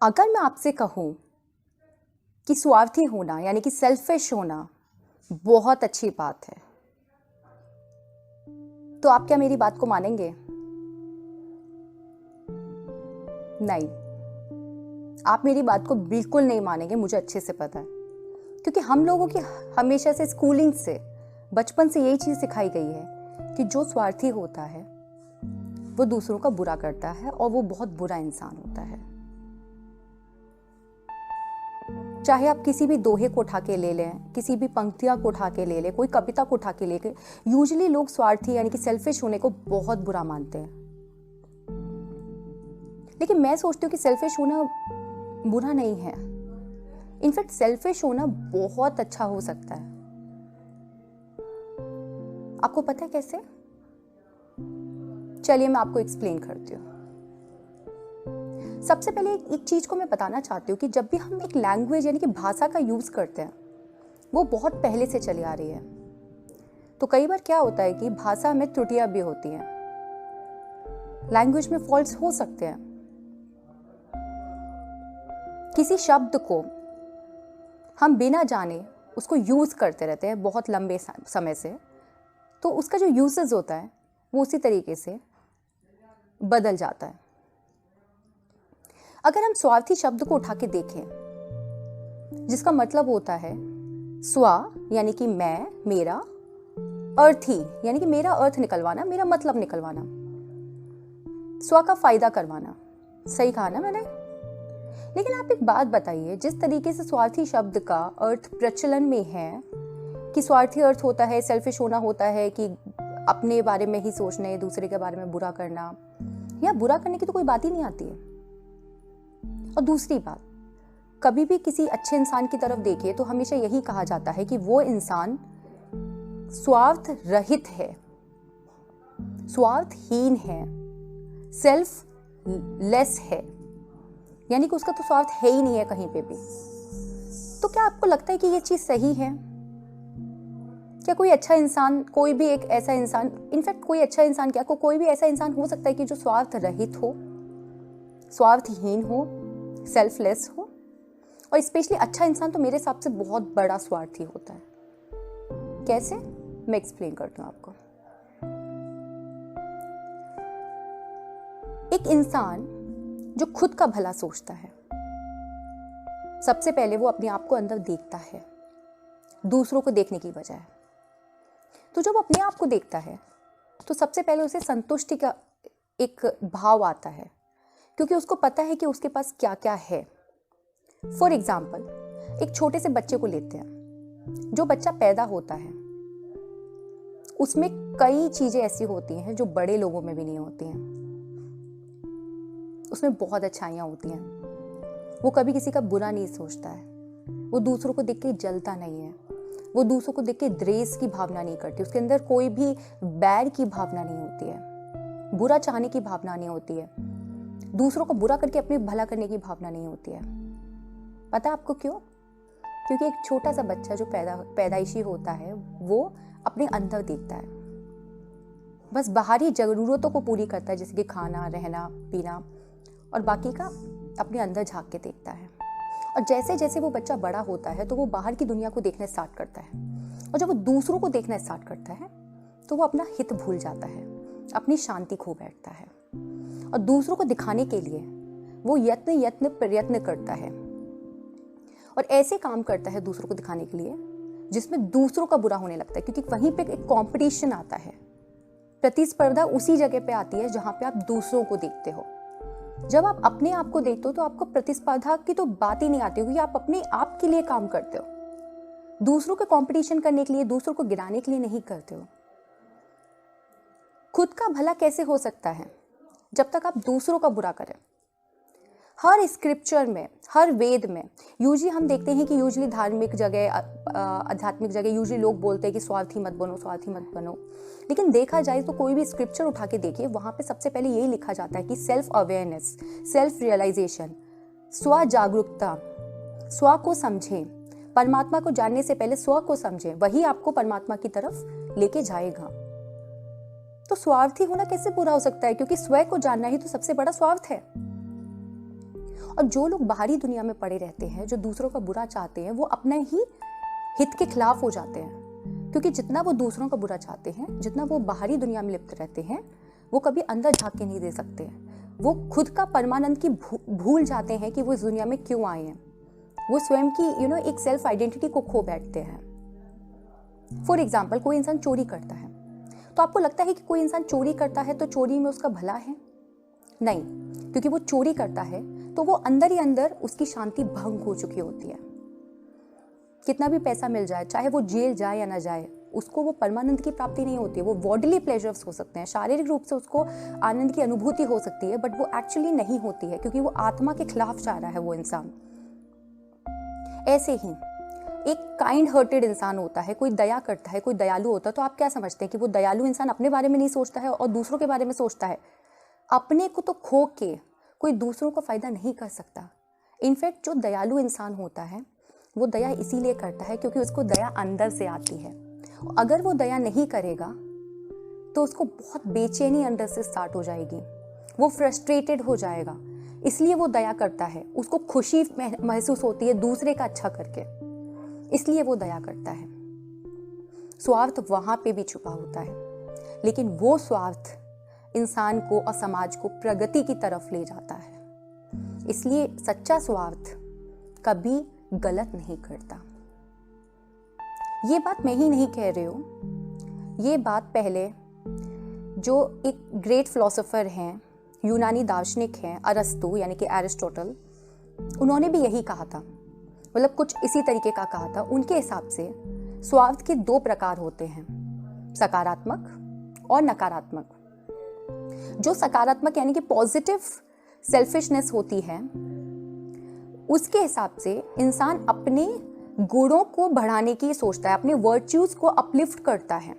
अगर मैं आपसे कहूं कि स्वार्थी होना यानी कि सेल्फिश होना बहुत अच्छी बात है, तो आप क्या मेरी बात को मानेंगे? नहीं, आप मेरी बात को बिल्कुल नहीं मानेंगे, मुझे अच्छे से पता है। क्योंकि हम लोगों की हमेशा से स्कूलिंग से, बचपन से यही चीज सिखाई गई है कि जो स्वार्थी होता है वो दूसरों का बुरा करता है और वो बहुत बुरा इंसान होता है। चाहे आप किसी भी दोहे को उठा के ले लें, किसी भी पंक्तियां को उठा के ले लें, कोई कविता को उठा के ले लें, यूजुअली लोग स्वार्थी यानी कि सेल्फिश होने को बहुत बुरा मानते हैं। लेकिन मैं सोचती हूँ कि सेल्फिश होना बुरा नहीं है। इनफैक्ट सेल्फिश होना बहुत अच्छा हो सकता है। आपको पता है कैसे? चलिए मैं आपको एक्सप्लेन करती हूँ। सबसे पहले एक चीज को मैं बताना चाहती हूँ कि जब भी हम एक लैंग्वेज यानी कि भाषा का यूज करते हैं, वो बहुत पहले से चली आ रही है। तो कई बार क्या होता है कि भाषा में त्रुटियां भी होती हैं, लैंग्वेज में फॉल्ट्स हो सकते हैं। किसी शब्द को हम बिना जाने उसको यूज करते रहते हैं बहुत लंबे समय से, तो उसका जो यूसेज होता है वो उसी तरीके से बदल जाता है। अगर हम स्वार्थी शब्द को उठा के देखें, जिसका मतलब होता है स्व यानी कि मैं, मेरा, अर्थी यानी कि मेरा अर्थ निकलवाना, मेरा मतलब निकलवाना, स्व का फायदा करवाना। सही कहा ना मैंने? लेकिन आप एक बात बताइए, जिस तरीके से स्वार्थी शब्द का अर्थ प्रचलन में है कि स्वार्थी अर्थ होता है, सेल्फिश होना होता है कि अपने बारे में ही सोचने, दूसरे के बारे में बुरा करना, या बुरा करने की तो कोई बात ही नहीं आती है। और दूसरी बात, कभी भी किसी अच्छे इंसान की तरफ देखिए तो हमेशा यही कहा जाता है कि वो इंसान स्वार्थ रहित है, स्वार्थहीन है, सेल्फ लेस है, यानी कि उसका तो स्वार्थ है ही नहीं है कहीं पे भी। तो क्या आपको लगता है कि ये चीज सही है? क्या कोई अच्छा इंसान, कोई भी एक ऐसा इंसान, इनफैक्ट कोई अच्छा इंसान क्या, कोई भी ऐसा इंसान हो सकता है कि जो स्वार्थ रहित हो, स्वार्थहीन हो, सेल्फलेस हो? और स्पेशली अच्छा इंसान तो मेरे हिसाब से बहुत बड़ा स्वार्थी होता है। कैसे? मैं एक्सप्लेन करती हूँ आपको। एक इंसान जो खुद का भला सोचता है, सबसे पहले वो अपने आप को अंदर देखता है, दूसरों को देखने की बजाय। तो जब अपने आप को देखता है तो सबसे पहले उसे संतुष्टि का एक भाव आता है, क्योंकि उसको पता है कि उसके पास क्या क्या है। फॉर एग्जाम्पल, एक छोटे से बच्चे को लेते हैं। जो बच्चा पैदा होता है उसमें कई चीजें ऐसी होती हैं जो बड़े लोगों में भी नहीं होती हैं। उसमें बहुत अच्छाइयां होती हैं। वो कभी किसी का बुरा नहीं सोचता है, वो दूसरों को देख के जलता नहीं है, वो दूसरों को देख के द्वेष की भावना नहीं करती, उसके अंदर कोई भी बैड की भावना नहीं होती है, बुरा चाहने की भावना नहीं होती है, दूसरों को बुरा करके अपने भला करने की भावना नहीं होती है। पता है आपको क्यों? क्योंकि एक छोटा सा बच्चा जो पैदाइशी होता है वो अपने अंदर देखता है, बस बाहरी जरूरतों को पूरी करता है, जैसे कि खाना, रहना, पीना, और बाकी का अपने अंदर झांक के देखता है। और जैसे जैसे वो बच्चा बड़ा होता है तो वो बाहर की दुनिया को देखना स्टार्ट करता है, और जब वो दूसरों को देखना स्टार्ट करता है तो वो अपना हित भूल जाता है, अपनी शांति खो बैठता है, और दूसरों को दिखाने के लिए वो यत्न प्रयत्न करता है, और ऐसे काम करता है दूसरों को दिखाने के लिए जिसमें दूसरों का बुरा होने लगता है, क्योंकि वहीं पे एक कंपटीशन आता है, प्रतिस्पर्धा उसी जगह पे आती है जहां पे आप दूसरों को देखते हो। जब आप अपने आप को देखते हो तो आपको प्रतिस्पर्धा की तो बात ही नहीं आती, क्योंकि आप अपने आप के लिए काम करते हो, दूसरों के कंपटीशन करने के लिए, दूसरों को गिराने के लिए नहीं करते हो। खुद का भला कैसे हो सकता है जब तक आप दूसरों का बुरा करें? हर स्क्रिप्चर में, हर वेद में यूजुअली हम देखते हैं कि यूजुअली धार्मिक जगह, आध्यात्मिक जगह यूजुअली लोग बोलते हैं कि स्वार्थी मत बनो, स्वार्थी मत बनो। लेकिन देखा जाए तो कोई भी स्क्रिप्चर उठा के देखिए, वहां पे सबसे पहले यही लिखा जाता है कि सेल्फ अवेयरनेस, सेल्फ रियलाइजेशन, स्व जागरूकता, स्व को समझें, परमात्मा को जानने से पहले स्व को समझें, वही आपको परमात्मा की तरफ लेके जाएगा। तो स्वार्थी होना कैसे बुरा हो सकता है? क्योंकि स्व को जानना ही तो सबसे बड़ा स्वार्थ है। और जो लोग बाहरी दुनिया में पड़े रहते हैं, जो दूसरों का बुरा चाहते हैं, वो अपने ही हित के खिलाफ हो जाते हैं, क्योंकि जितना वो दूसरों का बुरा चाहते हैं, जितना वो बाहरी दुनिया में लिप्त रहते हैं, वो कभी अंदर झांक के नहीं दे सकते। वो खुद का परमानंद की भूल जाते हैं कि वो इस दुनिया में क्यों आए हैं। वो स्वयं की एक सेल्फ आइडेंटिटी को खो बैठते हैं। फॉर एग्जाम्पल, कोई इंसान चोरी करता है, तो आपको लगता है कि कोई इंसान चोरी करता है तो चोरी में उसका भला है? नहीं, क्योंकि वो चोरी करता है तो वो अंदर ही अंदर उसकी शांति भंग हो चुकी होती है। कितना भी पैसा मिल जाए, चाहे वो जेल जाए या ना जाए, उसको वो परमानंद की प्राप्ति नहीं होती है। वो बॉडीली प्लेजर्स हो सकते हैं, शारीरिक रूप से उसको आनंद की अनुभूति हो सकती है, बट वो एक्चुअली नहीं होती है, क्योंकि वो आत्मा के खिलाफ जा रहा है वो इंसान। ऐसे ही एक काइंड हार्टेड इंसान होता है, कोई दया करता है, कोई दयालु होता है, तो आप क्या समझते हैं कि वो दयालु इंसान अपने बारे में नहीं सोचता है और दूसरों के बारे में सोचता है? अपने को तो खो के कोई दूसरों का फायदा नहीं कर सकता। इनफैक्ट जो दयालु इंसान होता है, वो दया इसीलिए करता है क्योंकि उसको दया अंदर से आती है। अगर वो दया नहीं करेगा तो उसको बहुत बेचैनी अंदर से स्टार्ट हो जाएगी, वो फ्रस्ट्रेटेड हो जाएगा। इसलिए वो दया करता है, उसको खुशी महसूस होती है दूसरे का अच्छा करके, इसलिए वो दया करता है। स्वार्थ वहां पे भी छुपा होता है, लेकिन वो स्वार्थ इंसान को और समाज को प्रगति की तरफ ले जाता है। इसलिए सच्चा स्वार्थ कभी गलत नहीं करता। ये बात मैं ही नहीं कह रही हूं, ये बात पहले जो एक ग्रेट फिलोसोफर हैं, यूनानी दार्शनिक हैं, अरस्तु यानी कि एरिस्टोटल, उन्होंने भी यही कहा था, मतलब कुछ इसी तरीके का कहा था। उनके हिसाब से स्वार्थ के दो प्रकार होते हैं, सकारात्मक और नकारात्मक। जो सकारात्मक यानी कि पॉजिटिव सेल्फिशनेस होती है, उसके हिसाब से इंसान अपने गुणों को बढ़ाने की सोचता है, अपने वर्च्यूज को अपलिफ्ट करता है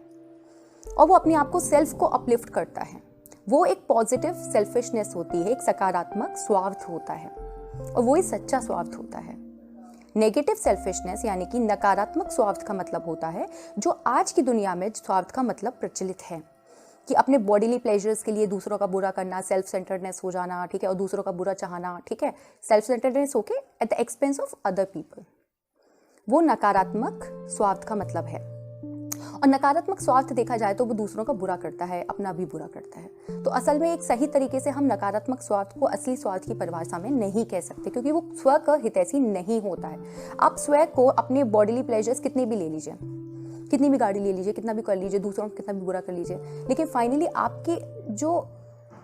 और वो अपने आप को सेल्फ को अपलिफ्ट करता है। वो एक पॉजिटिव सेल्फिशनेस होती है, एक सकारात्मक स्वार्थ होता है, और वो ही सच्चा स्वार्थ होता है। नेगेटिव सेल्फिशनेस यानी कि नकारात्मक स्वार्थ का मतलब होता है, जो आज की दुनिया में स्वार्थ का मतलब प्रचलित है, कि अपने बॉडीली प्लेजर्स के लिए दूसरों का बुरा करना, सेल्फ सेंटर्डनेस हो जाना, ठीक है, और दूसरों का बुरा चाहना, ठीक है, सेल्फ सेंटर्डनेस होके at the expense of other people. वो नकारात्मक स्वार्थ का मतलब है। और नकारात्मक स्वार्थ देखा जाए तो वो दूसरों का बुरा करता है, अपना भी बुरा करता है। तो असल में एक सही तरीके से हम नकारात्मक स्वार्थ को असली स्वार्थ की परिभाषा में नहीं कह सकते, क्योंकि वो स्व का हितैषी नहीं होता है। आप स्व को अपने बॉडीली प्लेजर्स कितने भी ले लीजिए, कितनी भी गाड़ी ले लीजिए, कितना भी कर लीजिए, दूसरों को कितना भी बुरा कर लीजिए, लेकिन फाइनली आपके जो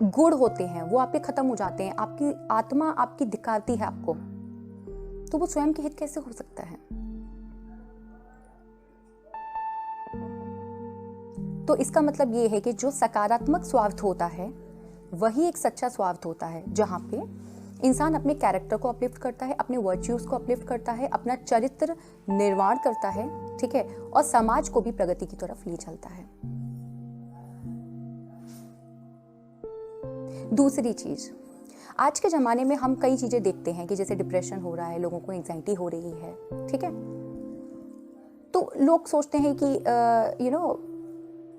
गुण होते हैं वो आपके खत्म हो जाते हैं, आपकी आत्मा आपकी धिक्कारती है आपको, तो वो स्वयं के हित कैसे हो सकता है? तो इसका मतलब ये है कि जो सकारात्मक स्वार्थ होता है वही एक सच्चा स्वार्थ होता है, जहां पे इंसान अपने कैरेक्टर को अपलिफ्ट करता है, अपने वर्च्यूज को अपलिफ्ट करता है, अपना चरित्र निर्माण करता है, ठीक है, और समाज को भी प्रगति की तरफ ले चलता है। दूसरी चीज, आज के जमाने में हम कई चीजें देखते हैं कि जैसे डिप्रेशन हो रहा है, लोगों को एंजाइटी हो रही है, ठीक है, तो लोग सोचते हैं कि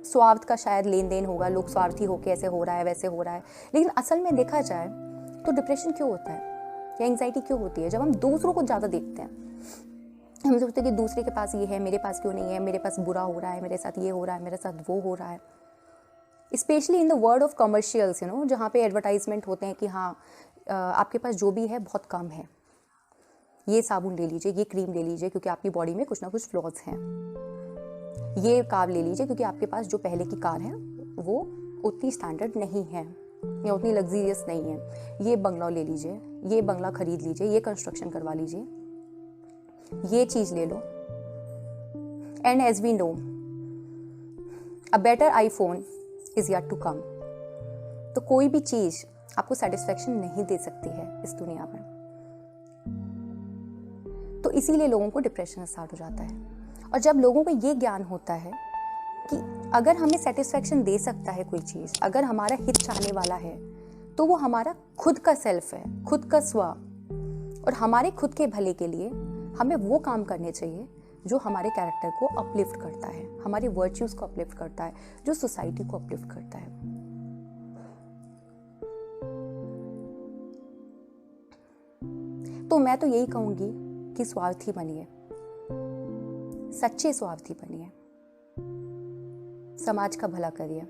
स्वार्थ का शायद लेन देन होगा, लोग स्वार्थी होके ऐसे हो रहा है वैसे हो रहा है, लेकिन असल में देखा जाए तो डिप्रेशन क्यों होता है या एंजाइटी क्यों होती है? जब हम दूसरों को ज़्यादा देखते हैं, हम सोचते हैं कि दूसरे के पास ये है, मेरे पास क्यों नहीं है, मेरे पास बुरा हो रहा है, मेरे साथ ये हो रहा है, मेरे साथ वो हो रहा है। Specially in the world of commercials, जहाँ पे एडवर्टाइजमेंट होते हैं कि हाँ आपके पास जो भी है बहुत कम है, ये साबुन ले लीजिए, ये क्रीम ले लीजिए क्योंकि आपकी बॉडी में कुछ ना कुछ फ्लॉज हैं, ये कार ले लीजिए क्योंकि आपके पास जो पहले की कार है वो उतनी स्टैंडर्ड नहीं है या उतनी लग्जरियस नहीं है, ये बंगला ले लीजिए, ये बंगला खरीद लीजिए, ये कंस्ट्रक्शन करवा लीजिए, ये चीज़ ले लो। And as we know a better iPhone is yet to come. तो कोई भी चीज़ आपको सेटिस्फेक्शन नहीं दे सकती है इस दुनिया में, तो इसीलिए लोगों को डिप्रेशन स्टार्ट हो जाता है। और जब लोगों को ये ज्ञान होता है कि अगर हमें सेटिस्फेक्शन दे सकता है कोई चीज़, अगर हमारा हित चाहने वाला है, तो वो हमारा खुद का सेल्फ है, खुद का स्व, और हमारे खुद के भले के लिए हमें वो काम करने चाहिए जो हमारे कैरेक्टर को अपलिफ्ट करता है, हमारे वर्च्यूज़ को अपलिफ्ट करता है, जो सोसाइटी को अपलिफ्ट करता है। तो मैं तो यही कहूंगी कि स्वार्थी बनिए, सच्चे स्वार्थी बनिए, समाज का भला करिए।